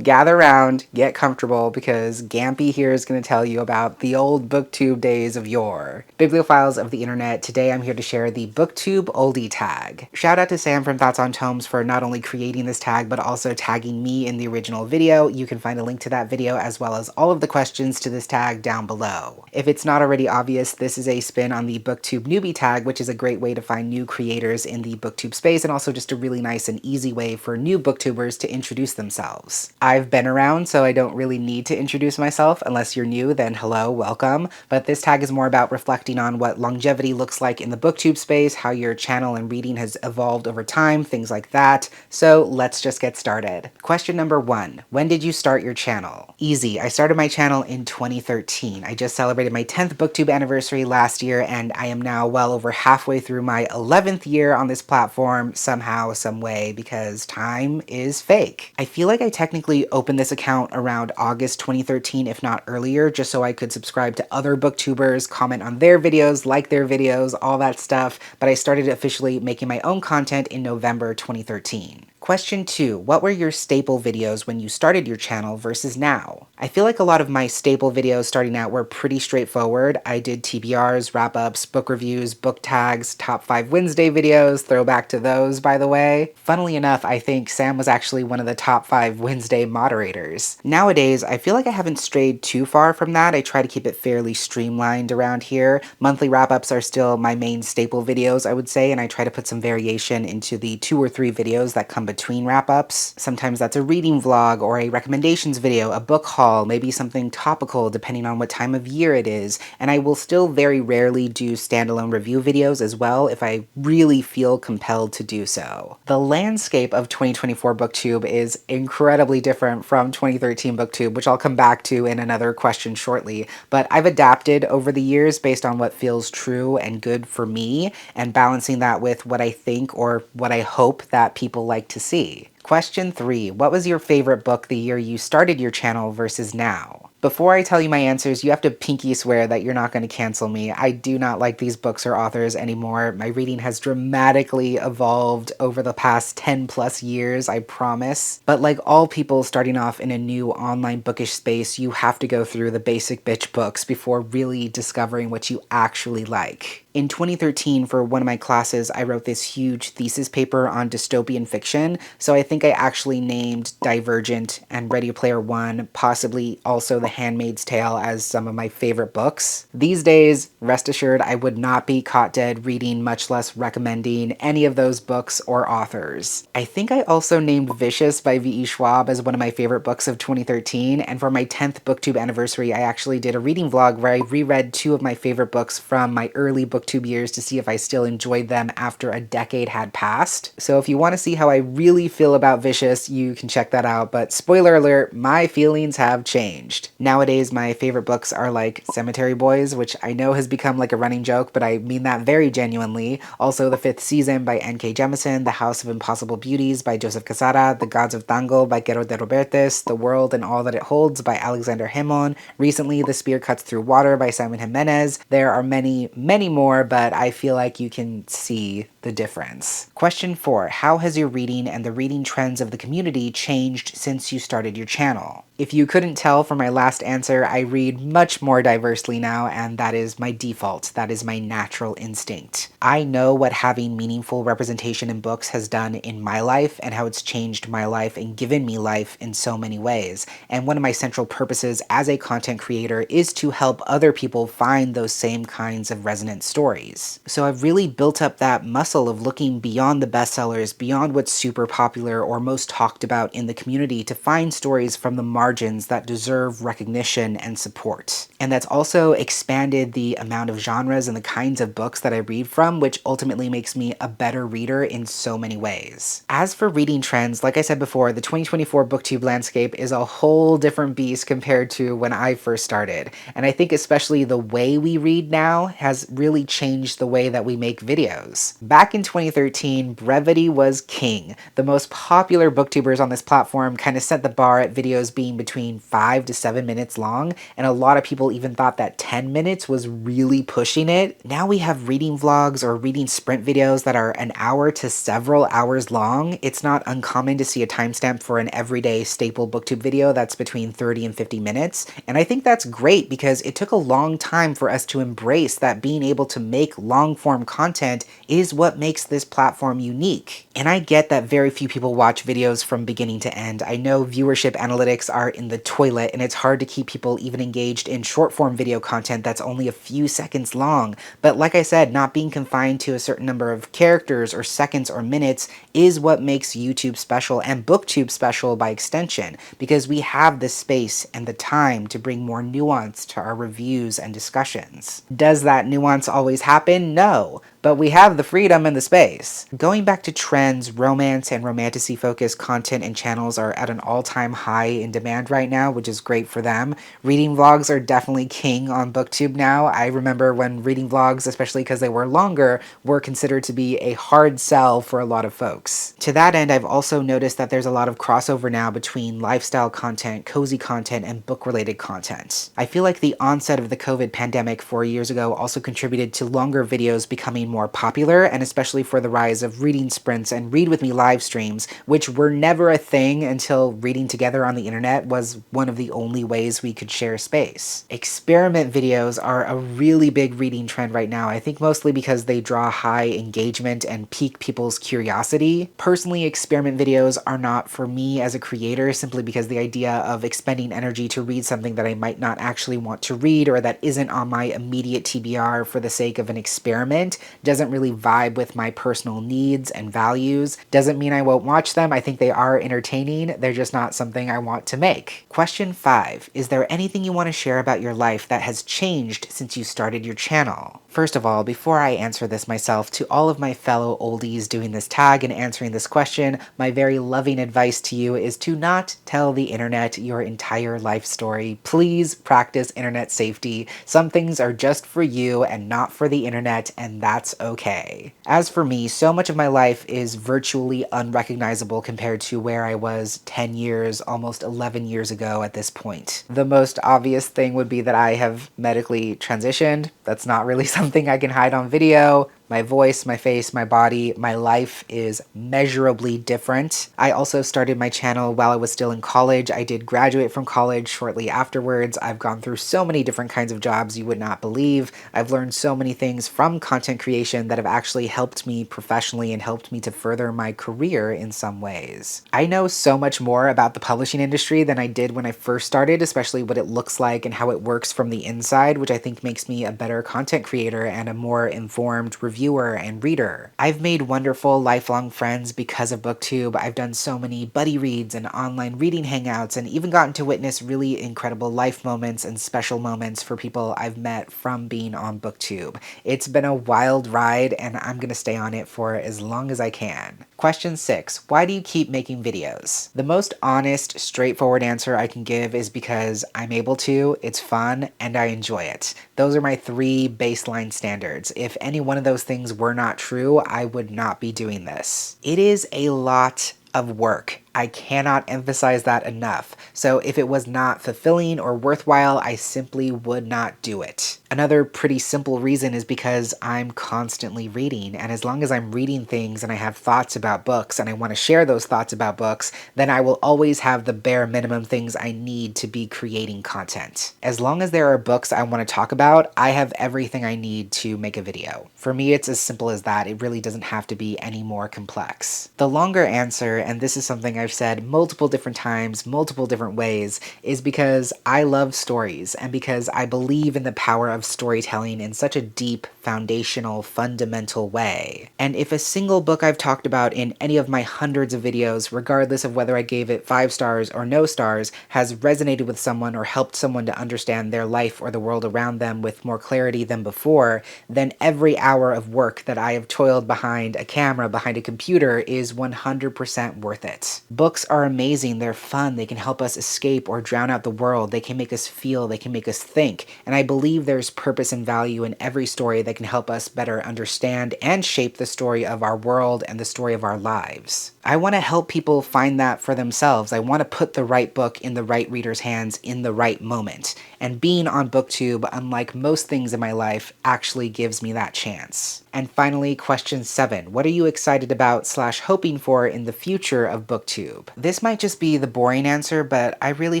Gather around, get comfortable, because Gampy here is going to tell you about the old booktube days of yore. Bibliophiles of the internet, today I'm here to share the booktube oldie tag. Shout out to Sam from Thoughts on Tomes for not only creating this tag, but also tagging me in the original video. You can find a link to that video as well as all of the questions to this tag down below. If it's not already obvious, this is a spin on the booktube newbie tag, which is a great way to find new creators in the booktube space, and also just a really nice and easy way for new booktubers to introduce themselves. I've been around, so I don't really need to introduce myself. Unless you're new, then hello, welcome. But this tag is more about reflecting on what longevity looks like in the booktube space, how your channel and reading has evolved over time, things like that. So let's just get started. Question number 1. When did you start your channel? Easy. I started my channel in 2013. I just celebrated my 10th booktube anniversary last year, and I am now well over halfway through my 11th year on this platform somehow, some way, because time is fake. I feel like I technically opened this account around August 2013, if not earlier, just so I could subscribe to other booktubers, comment on their videos, like their videos, all that stuff, but I started officially making my own content in November 2013. Question 2. What were your staple videos when you started your channel versus now? I feel like a lot of my staple videos starting out were pretty straightforward. I did TBRs, wrap-ups, book reviews, book tags, top 5 Wednesday videos, throwback to those by the way. Funnily enough, I think Sam was actually one of the top 5 Wednesday moderators. Nowadays, I feel like I haven't strayed too far from that. I try to keep it fairly streamlined around here. Monthly wrap-ups are still my main staple videos, I would say, and I try to put some variation into the 2 or 3 videos that come between wrap-ups. Sometimes that's a reading vlog or a recommendations video, a book haul, maybe something topical depending on what time of year it is, and I will still very rarely do standalone review videos as well if I really feel compelled to do so. The landscape of 2024 booktube is incredibly different from 2013 booktube, which I'll come back to in another question shortly, but I've adapted over the years based on what feels true and good for me, and balancing that with what I think or what I hope that people like to see. Question 3. What was your favorite book the year you started your channel versus now? Before I tell you my answers, you have to pinky swear that you're not going to cancel me. I do not like these books or authors anymore. My reading has dramatically evolved over the past 10 plus years, I promise. But like all people starting off in a new online bookish space, you have to go through the basic bitch books before really discovering what you actually like. In 2013, for one of my classes, I wrote this huge thesis paper on dystopian fiction, so I think I actually named Divergent and Ready Player One, possibly also The Handmaid's Tale, as some of my favorite books. These days, rest assured, I would not be caught dead reading, much less recommending any of those books or authors. I think I also named Vicious by V.E. Schwab as one of my favorite books of 2013, and for my 10th booktube anniversary, I actually did a reading vlog where I reread 2 of my favorite books from my early booktube years to see if I still enjoyed them after a decade had passed. So if you want to see how I really feel about Vicious, you can check that out, but spoiler alert, my feelings have changed. Nowadays, my favorite books are like Cemetery Boys, which I know has become like a running joke, but I mean that very genuinely. Also, The Fifth Season by N.K. Jemisin, The House of Impossible Beauties by Joseph Quesada, The Gods of Tango by Quero de Robertes, The World and All That It Holds by Alexander Hemon, recently The Spear Cuts Through Water by Simon Jimenez. There are many, many more, but I feel like you can see the difference. Question 4. How has your reading and the reading trends of the community changed since you started your channel? If you couldn't tell from my last answer, I read much more diversely now, and that is my default. That is my natural instinct. I know what having meaningful representation in books has done in my life and how it's changed my life and given me life in so many ways. And one of my central purposes as a content creator is to help other people find those same kinds of resonant stories. So I've really built up that muscle of looking beyond the bestsellers, beyond what's super popular or most talked about in the community, to find stories from the margins that deserve recognition and support. And that's also expanded the amount of genres and the kinds of books that I read from, which ultimately makes me a better reader in so many ways. As for reading trends, like I said before, the 2024 booktube landscape is a whole different beast compared to when I first started. And I think especially the way we read now has really changed the way that we make videos. Back in 2013, brevity was king. The most popular booktubers on this platform kind of set the bar at videos being between 5 to 7 minutes long, and a lot of people even thought that 10 minutes was really pushing it. Now we have reading vlogs or reading sprint videos that are an hour to several hours long. It's not uncommon to see a timestamp for an everyday staple booktube video that's between 30 and 50 minutes, and I think that's great because it took a long time for us to embrace that being able to make long-form content is what makes this platform unique. And I get that very few people watch videos from beginning to end. I know viewership analytics are in the toilet, and it's hard to keep people even engaged in short-form video content that's only a few seconds long. But like I said, not being confined to a certain number of characters or seconds or minutes is what makes YouTube special and BookTube special by extension, because we have the space and the time to bring more nuance to our reviews and discussions. Does that nuance always happen? No. But we have the freedom and the space. Going back to trends, romance and romantasy-focused content and channels are at an all-time high in demand right now, which is great for them. Reading vlogs are definitely king on BookTube now. I remember when reading vlogs, especially because they were longer, were considered to be a hard sell for a lot of folks. To that end, I've also noticed that there's a lot of crossover now between lifestyle content, cozy content, and book-related content. I feel like the onset of the COVID pandemic 4 years ago also contributed to longer videos becoming more popular, and especially for the rise of reading sprints and read with me live streams, which were never a thing until reading together on the internet was one of the only ways we could share space. Experiment videos are a really big reading trend right now, I think mostly because they draw high engagement and pique people's curiosity. Personally, experiment videos are not for me as a creator, simply because the idea of expending energy to read something that I might not actually want to read or that isn't on my immediate TBR for the sake of an experiment doesn't really vibe with my personal needs and values. Doesn't mean I won't watch them. I think they are entertaining. They're just not something I want to make. Question 5. Is there anything you want to share about your life that has changed since you started your channel? First of all, before I answer this myself, to all of my fellow oldies doing this tag and answering this question, my very loving advice to you is to not tell the internet your entire life story. Please practice internet safety. Some things are just for you and not for the internet, and that's okay. As for me, so much of my life is virtually unrecognizable compared to where I was 10 years, almost 11 years ago at this point. The most obvious thing would be that I have medically transitioned. That's not really something I can hide on video. My voice, my face, my body, my life is measurably different. I also started my channel while I was still in college. I did graduate from college shortly afterwards. I've gone through so many different kinds of jobs you would not believe. I've learned so many things from content creation that have actually helped me professionally and helped me to further my career in some ways. I know so much more about the publishing industry than I did when I first started, especially what it looks like and how it works from the inside, which I think makes me a better content creator and a more informed reviewer and reader. I've made wonderful lifelong friends because of BookTube. I've done so many buddy reads and online reading hangouts, and even gotten to witness really incredible life moments and special moments for people I've met from being on BookTube. It's been a wild ride, and I'm gonna stay on it for as long as I can. Question 6. Why do you keep making videos? The most honest, straightforward answer I can give is because I'm able to, it's fun, and I enjoy it. Those are my 3 baseline standards. If any one of those things were not true, I would not be doing this. It is a lot of work. I cannot emphasize that enough. So if it was not fulfilling or worthwhile, I simply would not do it. Another pretty simple reason is because I'm constantly reading, and as long as I'm reading things and I have thoughts about books and I want to share those thoughts about books, then I will always have the bare minimum things I need to be creating content. As long as there are books I want to talk about, I have everything I need to make a video. For me, it's as simple as that. It really doesn't have to be any more complex. The longer answer, and this is something I've said multiple different times, multiple different ways, is because I love stories and because I believe in the power of storytelling in such a deep, foundational, fundamental way. And if a single book I've talked about in any of my hundreds of videos, regardless of whether I gave it 5 stars or no stars, has resonated with someone or helped someone to understand their life or the world around them with more clarity than before, then every hour of work that I have toiled behind a camera, behind a computer, is 100% worth it. Books are amazing, they're fun, they can help us escape or drown out the world, they can make us feel, they can make us think, and I believe there's purpose and value in every story that can help us better understand and shape the story of our world and the story of our lives. I want to help people find that for themselves. I want to put the right book in the right reader's hands in the right moment. And being on BookTube, unlike most things in my life, actually gives me that chance. And finally, question 7. What are you excited about / hoping for in the future of BookTube? This might just be the boring answer, but I really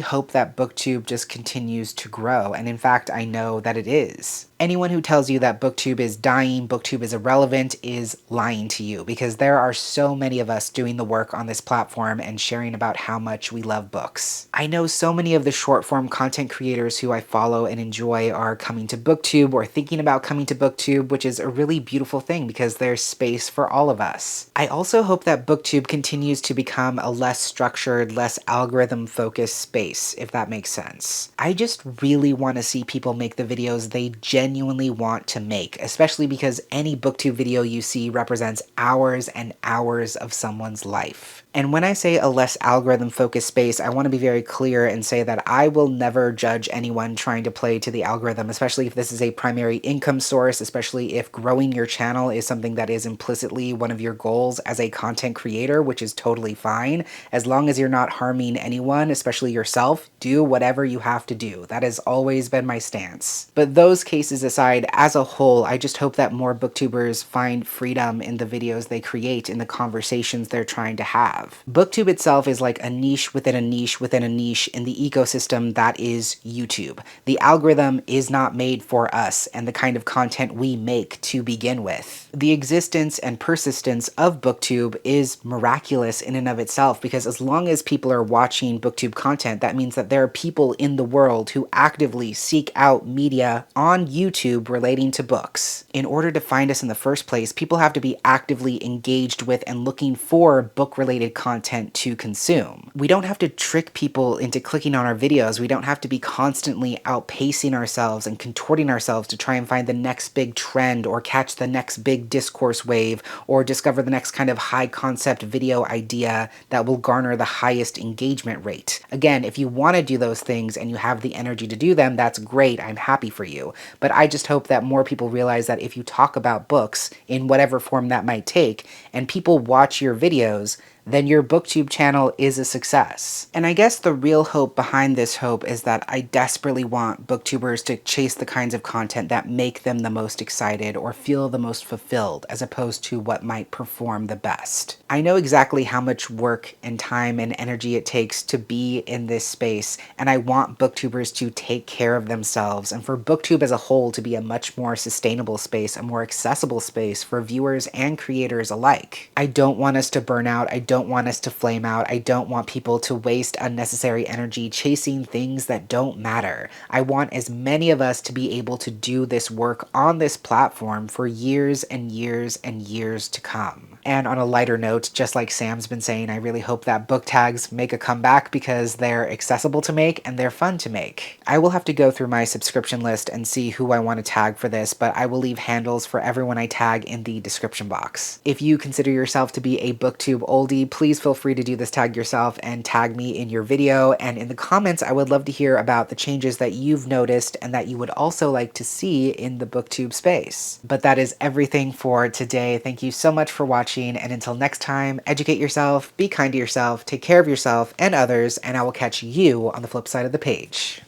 hope that BookTube just continues to grow, and in fact, I know that it is. Anyone who tells you that BookTube is dying, BookTube is irrelevant, is lying to you, because there are so many of us doing the work on this platform and sharing about how much we love books. I know so many of the short-form content creators who I follow and enjoy are coming to BookTube or thinking about coming to BookTube, which is a really beautiful thing because there's space for all of us. I also hope that BookTube continues to become a less structured, less algorithm-focused space, if that makes sense. I just really want to see people make the videos they genuinely want to make, especially because any BookTube video you see represents hours and hours of someone's life. And when I say a less algorithm-focused space, I want to be very clear and say that I will never judge anyone trying to play to the algorithm, especially if this is a primary income source, especially if growing your channel is something that is implicitly one of your goals as a content creator, which is totally fine. As long as you're not harming anyone, especially yourself, do whatever you have to do. That has always been my stance. But those cases aside, as a whole, I just hope that more booktubers find freedom in the videos they create, in the conversations they're trying to have. BookTube itself is like a niche within a niche within a niche in the ecosystem that is YouTube. The algorithm is not made for us and the kind of content we make to begin with. The existence and persistence of BookTube is miraculous in and of itself, because as long as people are watching BookTube content, that means that there are people in the world who actively seek out media on YouTube relating to books. In order to find us in the first place, people have to be actively engaged with and looking for book-related content to consume. We don't have to trick people into clicking on our videos. We don't have to be constantly outpacing ourselves and contorting ourselves to try and find the next big trend or catch the next big discourse wave or discover the next kind of high concept video idea that will garner the highest engagement rate. Again, if you want to do those things and you have the energy to do them, that's great. I'm happy for you. But I just hope that more people realize that if you talk about books in whatever form that might take, and people watch your videos, then your BookTube channel is a success. And I guess the real hope behind this hope is that I desperately want booktubers to chase the kinds of content that make them the most excited or feel the most fulfilled, as opposed to what might perform the best. I know exactly how much work and time and energy it takes to be in this space, and I want booktubers to take care of themselves and for BookTube as a whole to be a much more sustainable space, a more accessible space for viewers and creators alike. I don't want us to burn out. I don't want us to flame out. I don't want people to waste unnecessary energy chasing things that don't matter. I want as many of us to be able to do this work on this platform for years and years and years to come. And on a lighter note, just like Sam's been saying, I really hope that book tags make a comeback because they're accessible to make and they're fun to make. I will have to go through my subscription list and see who I want to tag for this, but I will leave handles for everyone I tag in the description box. If you consider yourself to be a BookTube oldie, please feel free to do this tag yourself and tag me in your video, and in the comments I would love to hear about the changes that you've noticed and that you would also like to see in the BookTube space. But that is everything for today. Thank you so much for watching, and until next time, educate yourself, be kind to yourself, take care of yourself and others, and I will catch you on the flip side of the page.